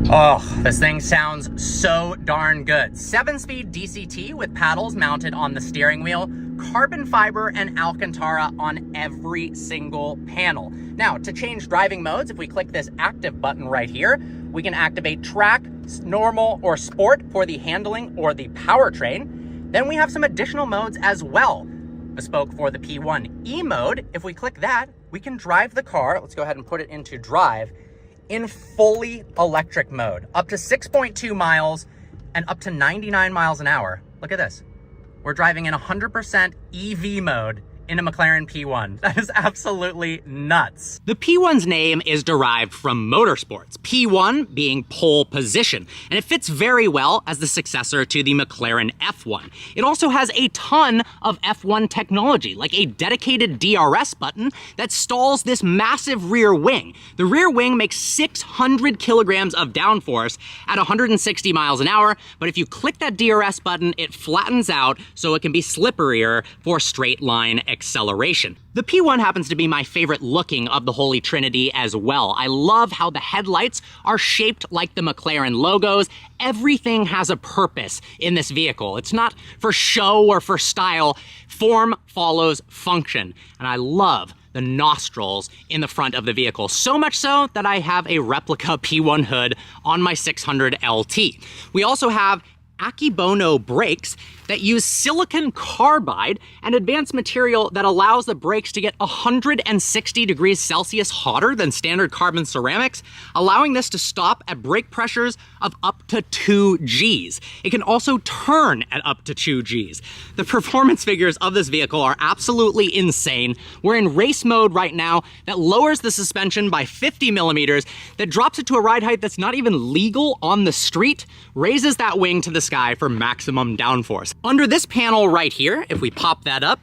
Oh, this thing sounds so darn good. 7-speed DCT with paddles mounted on the steering wheel, carbon fiber and Alcantara on every single panel. Now, to change driving modes, if we click this active button right here, we can activate track, normal, or sport for the handling or the powertrain. Then we have some additional modes as well, bespoke for the P1. E mode, if we click that, we can drive the car. Let's go ahead and put it into drive in fully electric mode, up to 6.2 miles and up to 99 miles an hour. Look at this. We're driving in 100% EV mode in a McLaren P1. That is absolutely nuts. The P1's name is derived from motorsports, P1 being pole position, and it fits very well as the successor to the McLaren F1. It also has a ton of F1 technology, like a dedicated DRS button that stalls this massive rear wing. The rear wing makes 600 kilograms of downforce at 160 miles an hour, but if you click that DRS button, it flattens out so it can be slipperier for straight line acceleration. The P1 happens to be my favorite looking of the Holy Trinity as well. I love how the headlights are shaped like the McLaren logos. Everything has a purpose in this vehicle. It's not for show or for style. Form follows function. And I love the nostrils in the front of the vehicle. So much so that I have a replica P1 hood on my 600 LT. We also have Akibono brakes that use silicon carbide, an advanced material that allows the brakes to get 160 degrees Celsius hotter than standard carbon ceramics, allowing this to stop at brake pressures of up to 2 Gs. It can also turn at up to 2 Gs. The performance figures of this vehicle are absolutely insane. We're in race mode right now that lowers the suspension by 50 millimeters, that drops it to a ride height that's not even legal on the street, raises that wing to the sky for maximum downforce. Under this panel right here, if we pop that up,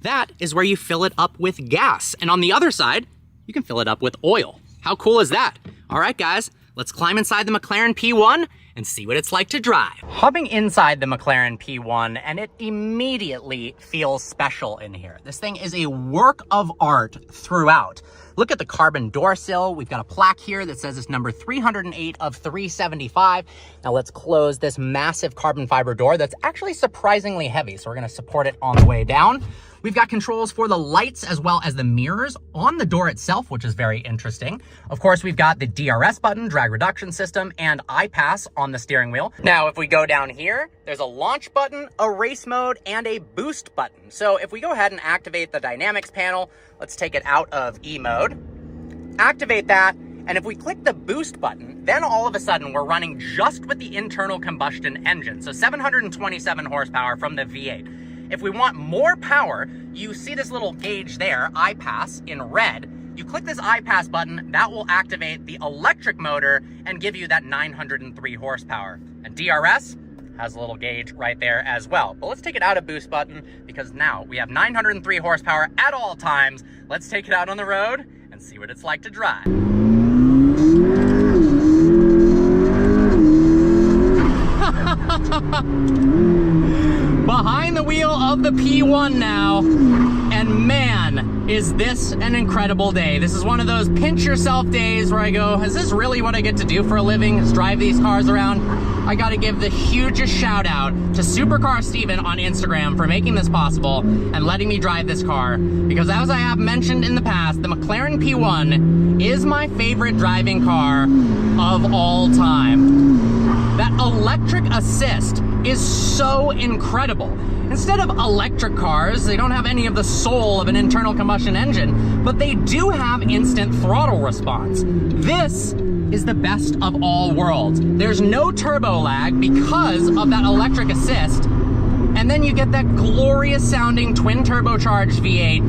that is where you fill it up with gas. And on the other side, you can fill it up with oil. How cool is that? All right, guys, let's climb inside the McLaren P1 and see what it's like to drive. Hopping inside the McLaren P1, and it immediately feels special in here. This thing is a work of art throughout. Look at the carbon door sill. We've got a plaque here that says it's number 308 of 375. Now let's close this massive carbon fiber door that's actually surprisingly heavy, so we're gonna support it on the way down. We've got controls for the lights as well as the mirrors on the door itself, which is very interesting. Of course, we've got the DRS button, drag reduction system, and iPass on the steering wheel. Now, if we go down here, there's a launch button, a race mode, and a boost button. So if we go ahead and activate the dynamics panel, let's take it out of E mode, activate that, and if we click the boost button, then all of a sudden we're running just with the internal combustion engine. So 727 horsepower from the V8. If we want more power, you see this little gauge there, iPass in red. You click this iPass button, that will activate the electric motor and give you that 903 horsepower. And DRS has a little gauge right there as well. But let's take it out of boost button because now we have 903 horsepower at all times. Let's take it out on the road and see what it's like to drive. Behind the wheel of the P1 now, and man, is this an incredible day. This is one of those pinch yourself days where I go, is this really what I get to do for a living, is drive these cars around? I gotta give the hugest shout out to Supercar Steven on Instagram for making this possible and letting me drive this car, because as I have mentioned in the past, the McLaren P1 is my favorite driving car of all time. That electric assist is so incredible. Instead of electric cars, they don't have any of the soul of an internal combustion engine, but they do have instant throttle response. This is the best of all worlds. There's no turbo lag because of that electric assist, and And then you get that glorious sounding twin turbocharged V8,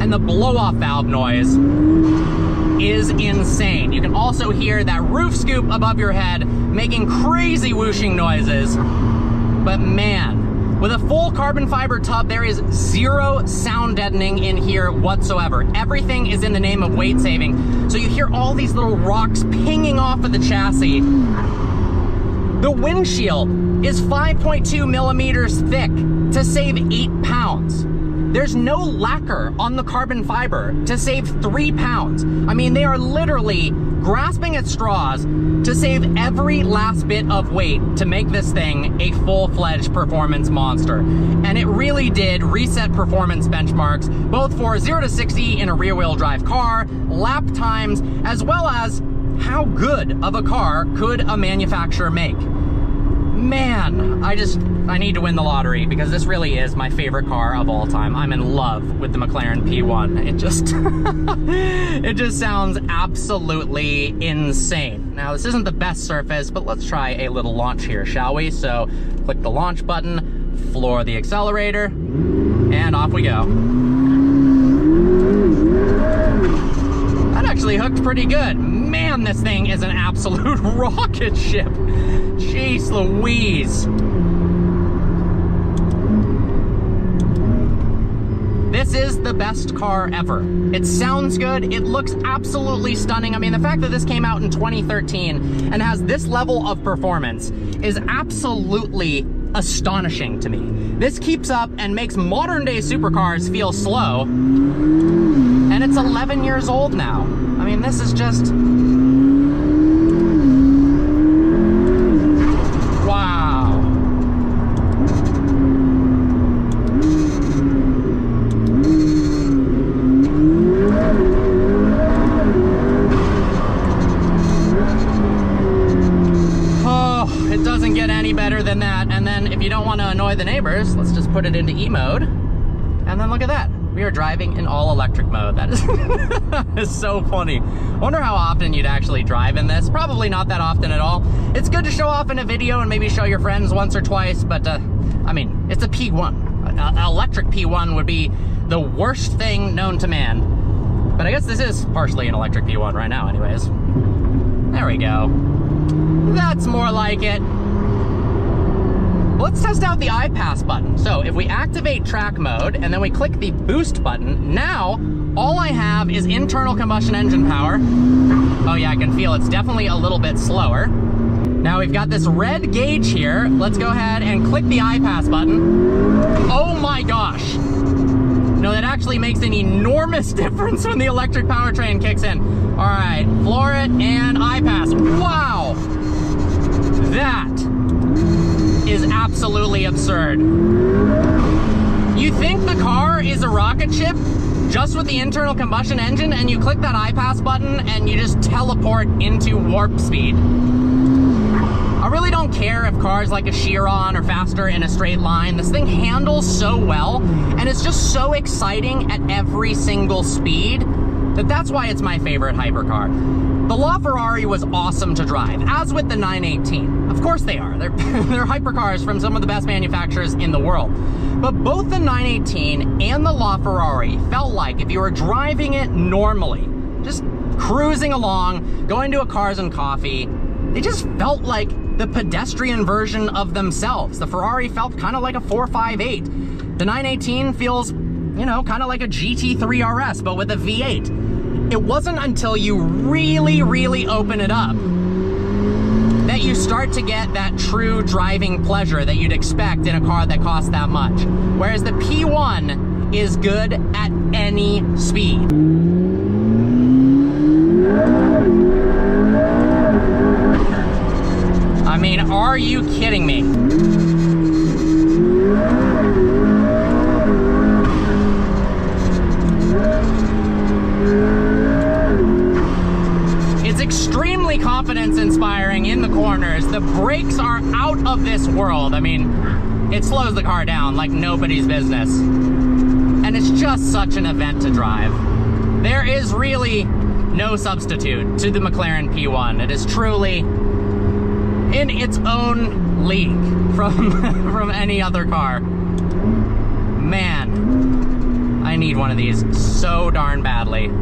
and the blow-off valve noise is insane. You can also hear that roof scoop above your head making crazy whooshing noises. But man, with a full carbon fiber tub, there is zero sound deadening in here whatsoever. Everything is in the name of weight saving. So you hear all these little rocks pinging off of the chassis. The windshield is 5.2 millimeters thick to save 8 pounds. There's no lacquer on the carbon fiber to save 3 pounds. I mean, they are literally grasping at straws to save every last bit of weight to make this thing a full-fledged performance monster. And it really did reset performance benchmarks, both for 0 to 60 in a rear-wheel drive car, lap times, as well as how good of a car could a manufacturer make. Man, I need to win the lottery, because this really is my favorite car of all time. I'm in love with the McLaren P1. It just sounds absolutely insane. Now, this isn't the best surface, but let's try a little launch here, shall we? So, click the launch button, floor the accelerator, and off we go. That actually hooked pretty good. Man, this thing is an absolute rocket ship. Jeez Louise. This is the best car ever. It sounds good. It looks absolutely stunning. I mean, the fact that this came out in 2013 and has this level of performance is absolutely astonishing to me. This keeps up and makes modern day supercars feel slow. And it's 11 years old now. I mean, this is just... better than that. And then if you don't want to annoy the neighbors, let's just put it into E mode, and then look at that, we are driving in all electric mode. That is that is so funny. I wonder how often you'd actually drive in this. Probably not that often at all. It's good to show off in a video and maybe show your friends once or twice, but I mean, it's a P1. An electric P1 would be the worst thing known to man. But I guess this is partially an electric P1 right now anyways. There we go. That's more like it. Let's test out the iPass button. So if we activate track mode and then we click the boost button, now all I have is internal combustion engine power. Oh yeah, I can feel it's definitely a little bit slower. Now we've got this red gauge here. Let's go ahead and click the iPass button. Oh my gosh. No, that actually makes an enormous difference when the electric powertrain kicks in. All right, floor it and iPass. Wow, that is absolutely absurd. You think the car is a rocket ship just with the internal combustion engine, and you click that iPass button and you just teleport into warp speed. I really don't care if cars like a Chiron are faster in a straight line. This thing handles so well, and it's just so exciting at every single speed that's why it's my favorite hypercar. The LaFerrari was awesome to drive, as with the 918. Of course they are. They're hypercars from some of the best manufacturers in the world. But both the 918 and the LaFerrari felt like if you were driving it normally, just cruising along, going to a Cars and Coffee, they just felt like the pedestrian version of themselves. The Ferrari felt kind of like a 458. The 918 feels, you know, kind of like a GT3 RS, but with a V8. It wasn't until you really, really open it up that you start to get that true driving pleasure that you'd expect in a car that costs that much. Whereas the P1 is good at any speed. I mean, are you kidding me? It's extremely confidence-inspiring in the corners. The brakes are out of this world. I mean, it slows the car down like nobody's business. And it's just such an event to drive. There is really no substitute to the McLaren P1. It is truly in its own league from any other car. Man, I need one of these so darn badly.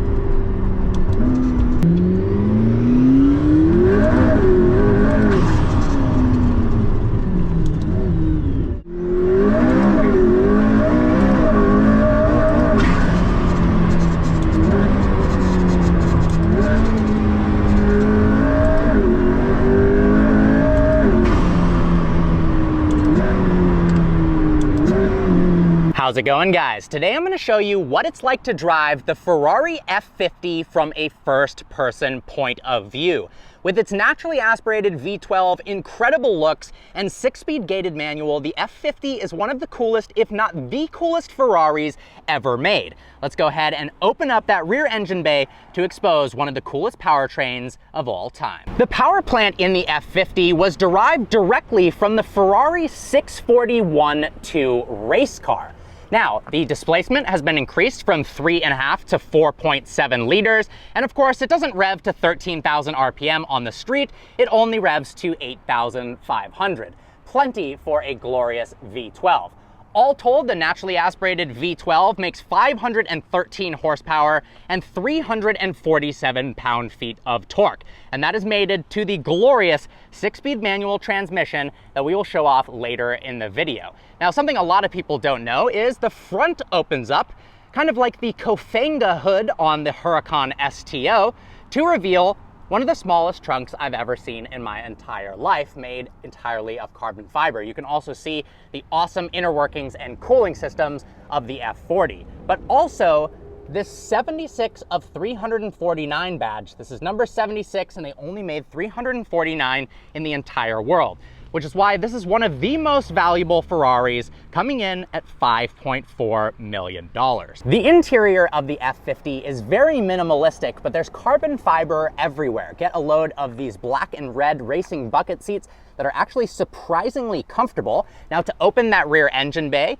How's it going, guys? Today I'm going to show you what it's like to drive the Ferrari F50 from a first-person point of view. With its naturally aspirated V12, incredible looks, and 6-speed gated manual, the F50 is one of the coolest, if not the coolest, Ferraris ever made. Let's go ahead and open up that rear engine bay to expose one of the coolest powertrains of all time. The power plant in the F50 was derived directly from the Ferrari 641-2 race car. Now, the displacement has been increased from 3.5 to 4.7 liters, and of course, it doesn't rev to 13,000 RPM on the street, it only revs to 8,500. Plenty for a glorious V12. All told, the naturally aspirated V12 makes 513 horsepower and 347 pound-feet of torque. And that is mated to the glorious 6-speed manual transmission that we will show off later in the video. Now, something a lot of people don't know is the front opens up, kind of like the Kofanga hood on the Huracan STO, to reveal one of the smallest trunks I've ever seen in my entire life, made entirely of carbon fiber. You can also see the awesome inner workings and cooling systems of the F40. But also, this 76 of 349 badge, this is number 76, and they only made 349 in the entire world, which is why this is one of the most valuable Ferraris, coming in at $5.4 million. The interior of the F50 is very minimalistic, but there's carbon fiber everywhere. Get a load of these black and red racing bucket seats that are actually surprisingly comfortable. Now, to open that rear engine bay,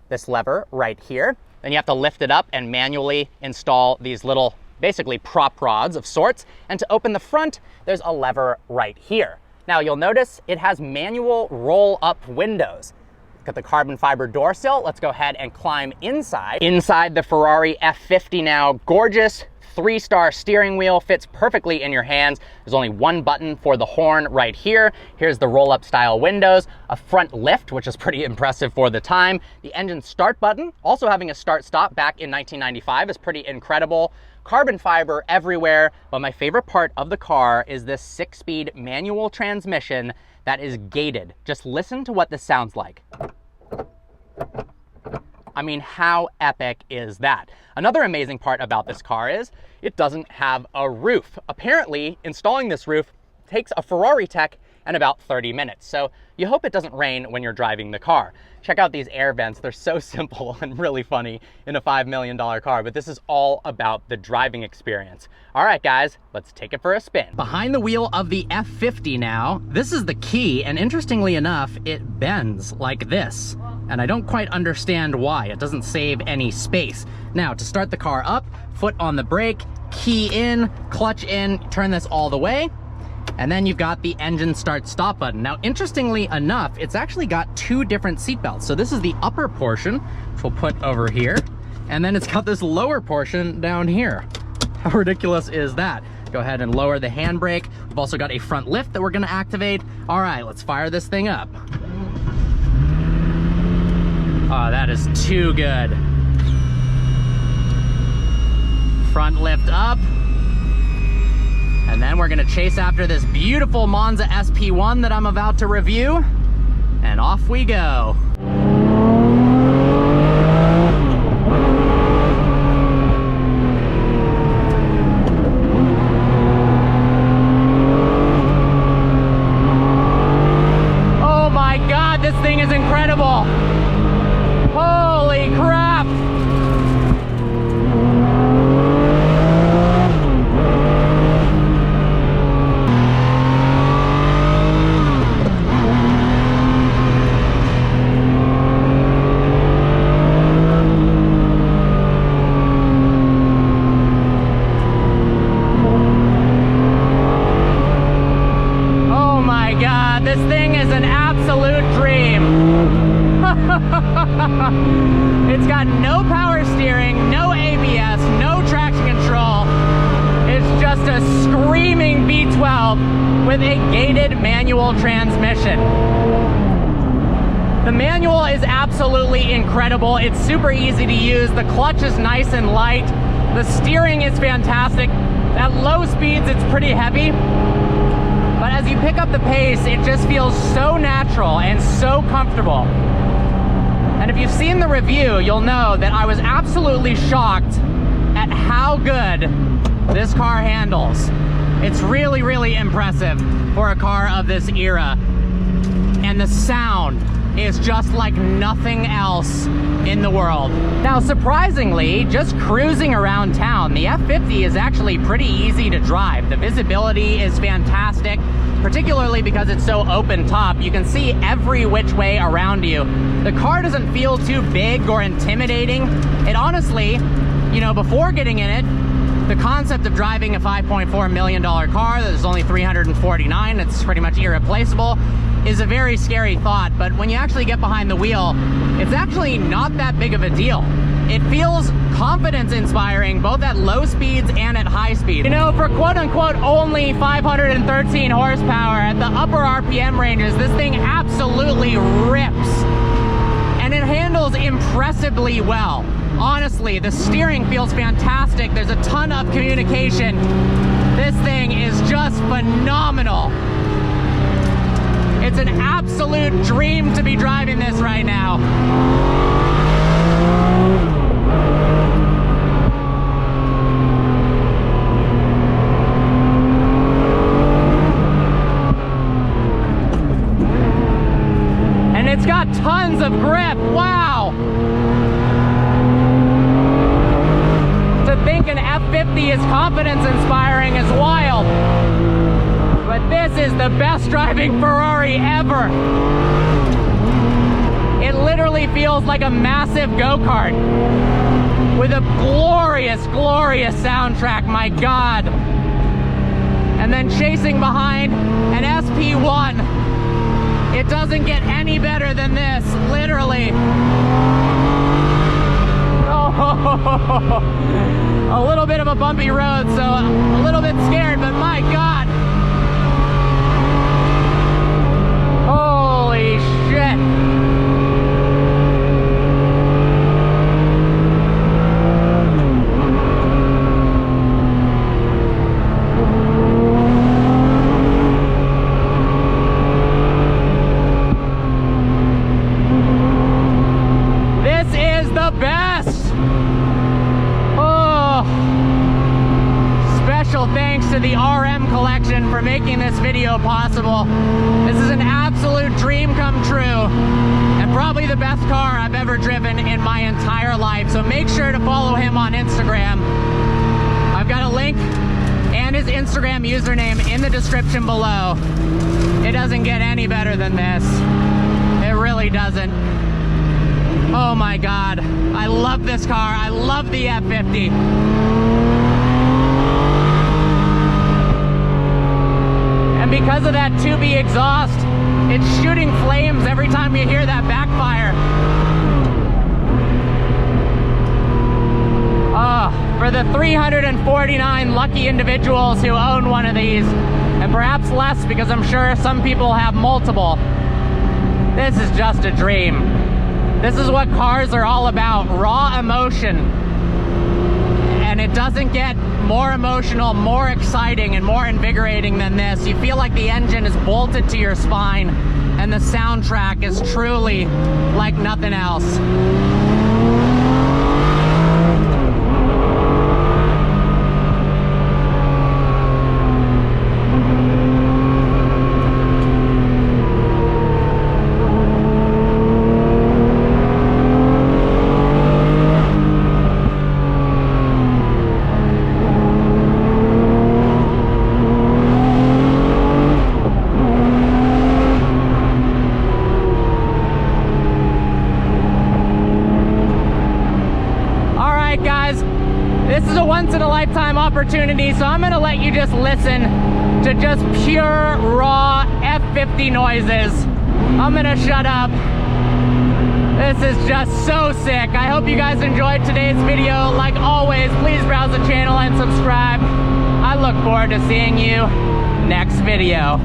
this lever right here, then you have to lift it up and manually install these little, basically prop rods of sorts. And to open the front, there's a lever right here. Now, you'll notice it has manual roll-up windows. Got the carbon fiber door sill. Let's go ahead and climb inside. Inside the Ferrari F50 now, gorgeous 3-star steering wheel, fits perfectly in your hands. There's only one button for the horn right here. Here's the roll-up style windows, a front lift, which is pretty impressive for the time. The engine start button, also having a start-stop back in 1995, is pretty incredible. Carbon fiber everywhere, but my favorite part of the car is this 6-speed manual transmission that is gated. Just listen to what this sounds like. I mean, how epic is that? Another amazing part about this car is it doesn't have a roof. Apparently, installing this roof takes a Ferrari tech and about 30 minutes. So you hope it doesn't rain when you're driving the car. Check out these air vents. They're so simple and really funny in a $5 million car, but this is all about the driving experience. All right, guys, let's take it for a spin. Behind the wheel of the F50 now, this is the key, and interestingly enough, it bends like this. And I don't quite understand why. It doesn't save any space. Now, to start the car up, foot on the brake, key in, clutch in, turn this all the way, and then you've got the engine start stop button. Now, interestingly enough, it's actually got two different seat belts. So this is the upper portion, which we'll put over here, and then it's got this lower portion down here. How ridiculous is that? Go ahead and lower the handbrake. We've also got a front lift that we're gonna activate. All right, let's fire this thing up. Oh, that is too good. Front lift up. And then we're gonna chase after this beautiful Monza SP1 that I'm about to review, and off we go. Oh my God, this thing is incredible. Holy crap. a screaming V12 with a gated manual transmission. The manual is absolutely incredible. It's super easy to use. The clutch is nice and light. The steering is fantastic. At low speeds, it's pretty heavy. But as you pick up the pace, it just feels so natural and so comfortable. And if you've seen the review, you'll know that I was absolutely shocked at how good this car handles. It's really, really impressive for a car of this era. And the sound is just like nothing else in the world. Now, surprisingly, just cruising around town, the F50 is actually pretty easy to drive. The visibility is fantastic, particularly because it's so open top. You can see every which way around you. The car doesn't feel too big or intimidating. It honestly, you know, before getting in it, the concept of driving a $5.4 million car that is only 349, it's pretty much irreplaceable, is a very scary thought. But when you actually get behind the wheel, it's actually not that big of a deal. It feels confidence inspiring both at low speeds and at high speed. You know, for quote unquote only 513 horsepower at the upper RPM ranges, this thing absolutely rips. And it handles impressively well. Honestly, the steering feels fantastic. There's a ton of communication. This thing is just phenomenal. It's an absolute dream to be driving this right now. And it's got tons of grip. Wow. To think an F50 is confidence inspiring is wild. But this is the best driving Ferrari ever. It literally feels like a massive go-kart with a glorious, glorious soundtrack, my God. And then chasing behind an SP1. It doesn't get any better than this, literally. Oh, a little bit of a bumpy road, so a little bit scared, but my God. Holy shit. This is the best. Oh. Special thanks to the RM collection for making this video possible. This is an absolute dream come true and probably the best car I've ever driven in my entire life. So make sure to follow him on Instagram. I've got a link and his Instagram username in the description below. It doesn't get any better than this. It really doesn't. Oh my God. I love this car. I love the F50. And because of that 2B exhaust, it's shooting flames every time you hear that backfire. Oh, for the 349 lucky individuals who own one of these, and perhaps less because I'm sure some people have multiple, this is just a dream. This is what cars are all about, raw emotion. And it doesn't get more emotional, more exciting, and more invigorating than this. You feel like the engine is bolted to your spine, and the soundtrack is truly like nothing else. This is a once-in-a-lifetime opportunity, so I'm gonna let you just listen to just pure, raw F50 noises. I'm gonna shut up. This is just so sick. I hope you guys enjoyed today's video. Like always, please browse the channel and subscribe. I I look forward to seeing you next video.